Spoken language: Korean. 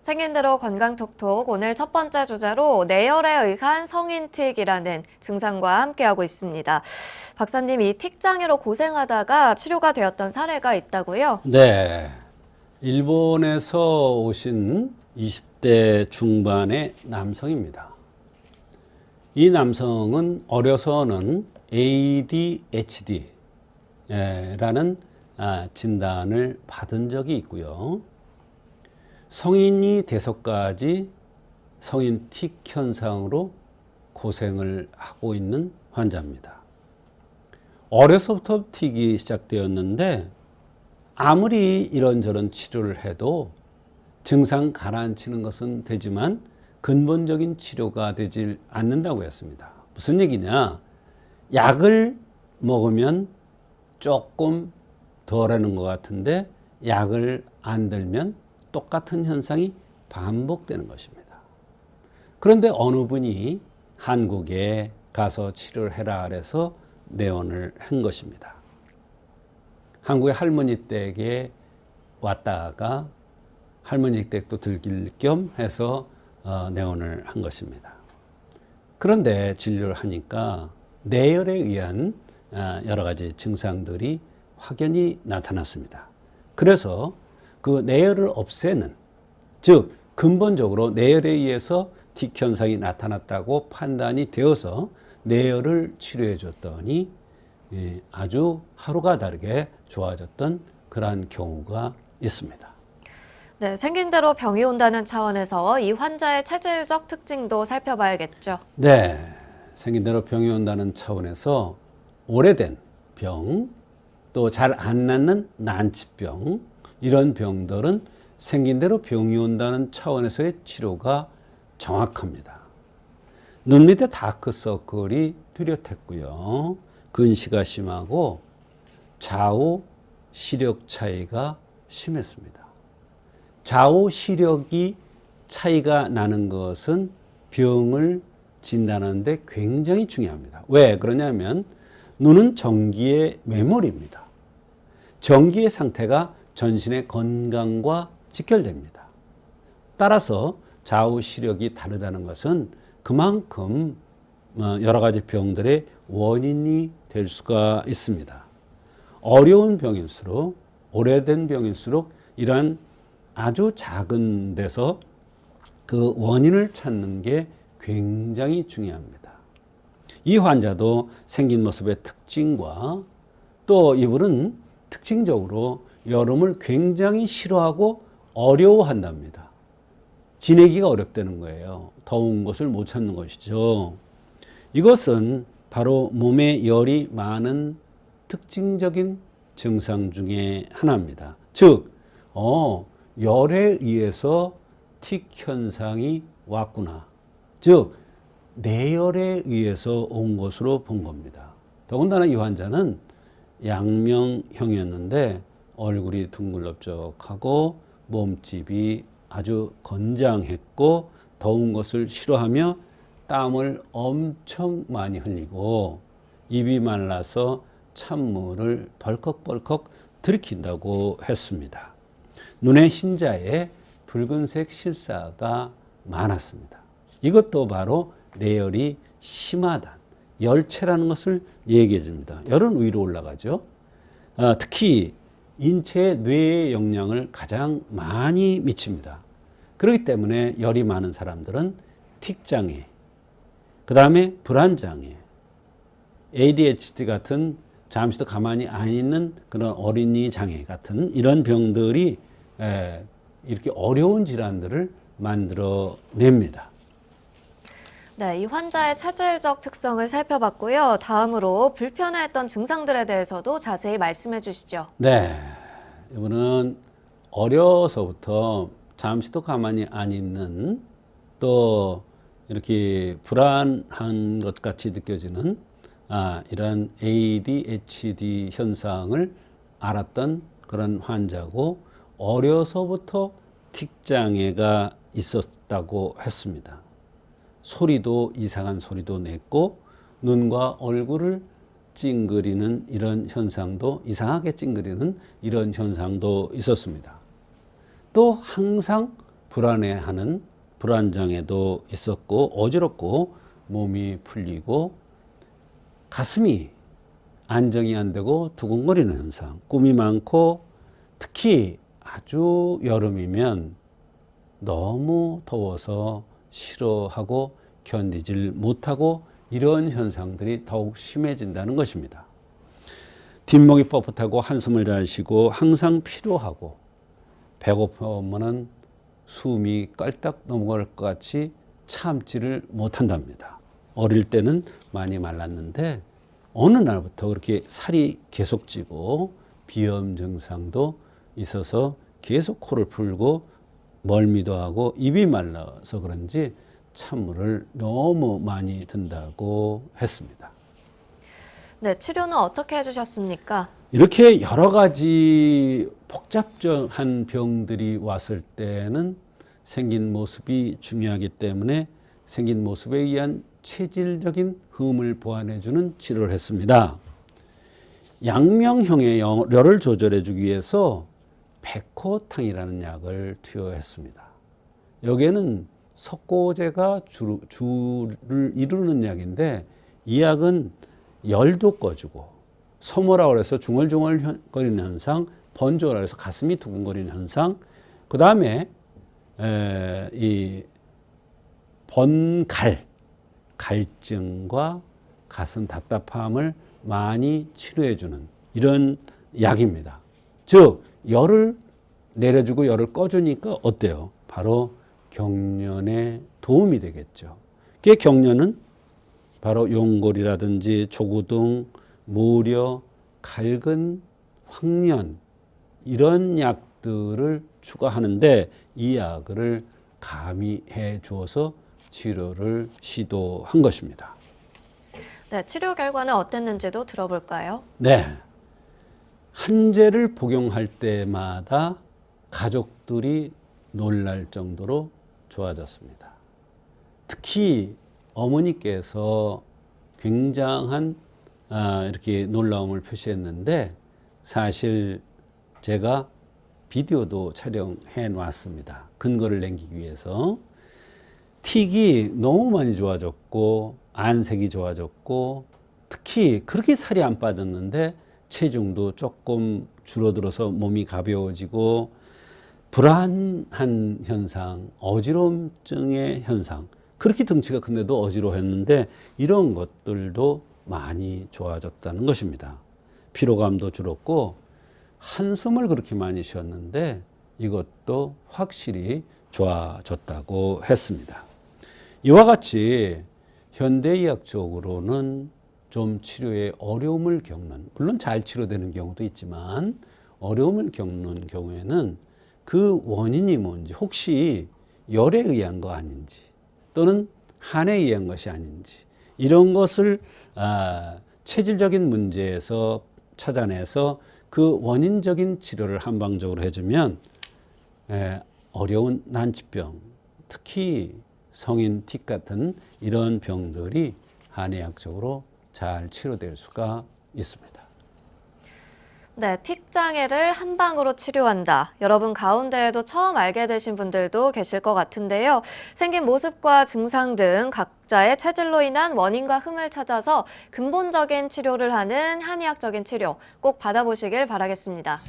생긴대로 건강톡톡 오늘 첫 번째 주제로 뇌열에 의한 성인틱이라는 증상과 함께하고 있습니다. 박사님, 이 틱장애로 고생하다가 치료가 되었던 사례가 있다고요? 네. 일본에서 오신 20대 중반의 남성입니다. 이 남성은 어려서는 ADHD라는 진단을 받은 적이 있고요. 성인이 돼서까지 성인 틱 현상으로 고생을 하고 있는 환자입니다. 어려서부터 틱이 시작되었는데 아무리 이런저런 치료를 해도 증상 가라앉히는 것은 되지만 근본적인 치료가 되질 않는다고 했습니다. 무슨 얘기냐? 약을 먹으면 조금 덜하는 것 같은데 약을 안 들면 똑같은 현상이 반복되는 것입니다. 그런데 어느 분이 한국에 가서 치료를 해라 그래서 내원을 한 것입니다. 한국의 할머니 댁에 왔다가 할머니 댁도 들길 겸 해서 내원을 한 것입니다. 그런데 진료를 하니까 뇌열에 의한 여러 가지 증상들이 확연히 나타났습니다. 그래서 그 뇌열을 없애는, 즉 근본적으로 뇌열에 의해서 틱 현상이 나타났다고 판단이 되어서 뇌열을 치료해 줬더니 아주 하루가 다르게 좋아졌던 그러한 경우가 있습니다. 네, 생긴 대로 병이 온다는 차원에서 이 환자의 체질적 특징도 살펴봐야겠죠. 네, 생긴 대로 병이 온다는 차원에서 오래된 병, 또 잘 안 낫는 난치병, 이런 병들은 생긴 대로 병이 온다는 차원에서의 치료가 정확합니다. 눈 밑에 다크서클이 뚜렷했고요. 근시가 심하고 좌우 시력 차이가 심했습니다. 좌우 시력이 차이가 나는 것은 병을 진단하는데 굉장히 중요합니다. 왜 그러냐면 눈은 전기의 매몰입니다. 전기의 상태가 전신의 건강과 직결됩니다. 따라서 좌우 시력이 다르다는 것은 그만큼 여러 가지 병들의 원인이 될 수가 있습니다. 어려운 병일수록, 오래된 병일수록 이러한 아주 작은 데서 그 원인을 찾는 게 굉장히 중요합니다. 이 환자도 생긴 모습의 특징과 또 이분은 특징적으로 여름을 굉장히 싫어하고 어려워한답니다. 지내기가 어렵다는 거예요. 더운 것을 못 참는 것이죠. 이것은 바로 몸에 열이 많은 특징적인 증상 중에 하나입니다. 즉, 열에 의해서 틱 현상이 왔구나. 즉, 뇌열에 의해서 온 것으로 본 겁니다. 더군다나 이 환자는 양명형이었는데 얼굴이 둥글럽적하고 몸집이 아주 건장했고 더운 것을 싫어하며 땀을 엄청 많이 흘리고 입이 말라서 찬물을 벌컥벌컥 들이킨다고 했습니다. 눈의 흰자에 붉은색 실사가 많았습니다. 이것도 바로 뇌열이 심하다, 열체라는 것을 얘기해 줍니다. 열은 위로 올라가죠. 특히 인체의 뇌에 영향을 가장 많이 미칩니다. 그렇기 때문에 열이 많은 사람들은 틱장애, 그 다음에 불안장애, ADHD 같은 잠시도 가만히 안 있는 그런 어린이 장애 같은 이런 병들이 이렇게 어려운 질환들을 만들어냅니다. 네, 이 환자의 체질적 특성을 살펴봤고요. 다음으로 불편해했던 증상들에 대해서도 자세히 말씀해 주시죠. 네, 이분은 어려서부터 잠시도 가만히 안 있는 또 이렇게 불안한 것 같이 느껴지는 이런 ADHD 현상을 알았던 그런 환자고 어려서부터 틱장애가 있었다고 했습니다. 소리도 이상한 소리도 냈고 눈과 얼굴을 찡그리는 이런 현상도 이상하게 찡그리는 이런 현상도 있었습니다. 또 항상 불안해하는 불안장애도 있었고 어지럽고 몸이 풀리고 가슴이 안정이 안 되고 두근거리는 현상, 꿈이 많고 특히 아주 여름이면 너무 더워서 싫어하고 견디질 못하고 이런 현상들이 더욱 심해진다는 것입니다. 뒷목이 뻣뻣하고 한숨을 잘 쉬고 항상 피로하고 배고프면은 숨이 깔딱 넘어갈 것 같이 참지를 못한답니다. 어릴 때는 많이 말랐는데 어느 날부터 그렇게 살이 계속 찌고 비염 증상도 있어서 계속 코를 풀고 멀미도 하고 입이 말라서 그런지 찬물을 너무 많이 든다고 했습니다. 네, 치료는 어떻게 해주셨습니까? 이렇게 여러 가지 복잡한 병들이 왔을 때는 생긴 모습이 중요하기 때문에 생긴 모습에 의한 체질적인 흠을 보완해주는 치료를 했습니다. 양명형의 열을 조절해주기 위해서 백호탕이라는 약을 투여했습니다. 여기에는 석고제가 주를 이루는 약인데 이 약은 열도 꺼주고 소모라고 해서 중얼중얼거리는 현상, 번조라고 해서 가슴이 두근거리는 현상, 그 다음에 이 갈증과 가슴 답답함을 많이 치료해주는 이런 약입니다. 즉 열을 내려주고 열을 꺼주니까 어때요? 바로 경련에 도움이 되겠죠. 그 경련은 바로 용골이라든지 조구등, 모려, 갈근, 황련 이런 약들을 추가하는데 이 약을 가미해 주어서 치료를 시도한 것입니다. 네, 치료 결과는 어땠는지도 들어볼까요? 네. 한제를 복용할 때마다 가족들이 놀랄 정도로 좋아졌습니다. 특히 어머니께서 굉장한 이렇게 놀라움을 표시했는데 사실 제가 비디오도 촬영해 놨습니다. 근거를 남기기 위해서. 틱이 너무 많이 좋아졌고 안색이 좋아졌고 특히 그렇게 살이 안 빠졌는데 체중도 조금 줄어들어서 몸이 가벼워지고 불안한 현상, 어지러움증의 현상, 그렇게 덩치가 큰데도 어지러웠는데 이런 것들도 많이 좋아졌다는 것입니다. 피로감도 줄었고 한숨을 그렇게 많이 쉬었는데 이것도 확실히 좋아졌다고 했습니다. 이와 같이 현대의학적으로는 좀 치료에 어려움을 겪는, 물론 잘 치료되는 경우도 있지만 어려움을 겪는 경우에는 그 원인이 뭔지, 혹시 열에 의한 거 아닌지 또는 한에 의한 것이 아닌지 이런 것을 체질적인 문제에서 찾아내서 그 원인적인 치료를 한방적으로 해주면 어려운 난치병, 특히 성인 틱 같은 이런 병들이 한의학적으로 잘 치료될 수가 있습니다. 네, 틱 장애를 한방으로 치료한다. 여러분 가운데에도 처음 알게 되신 분들도 계실 것 같은데요. 생긴 모습과 증상 등 각자의 체질로 인한 원인과 흠을 찾아서 근본적인 치료를 하는 한의학적인 치료 꼭 받아보시길 바라겠습니다.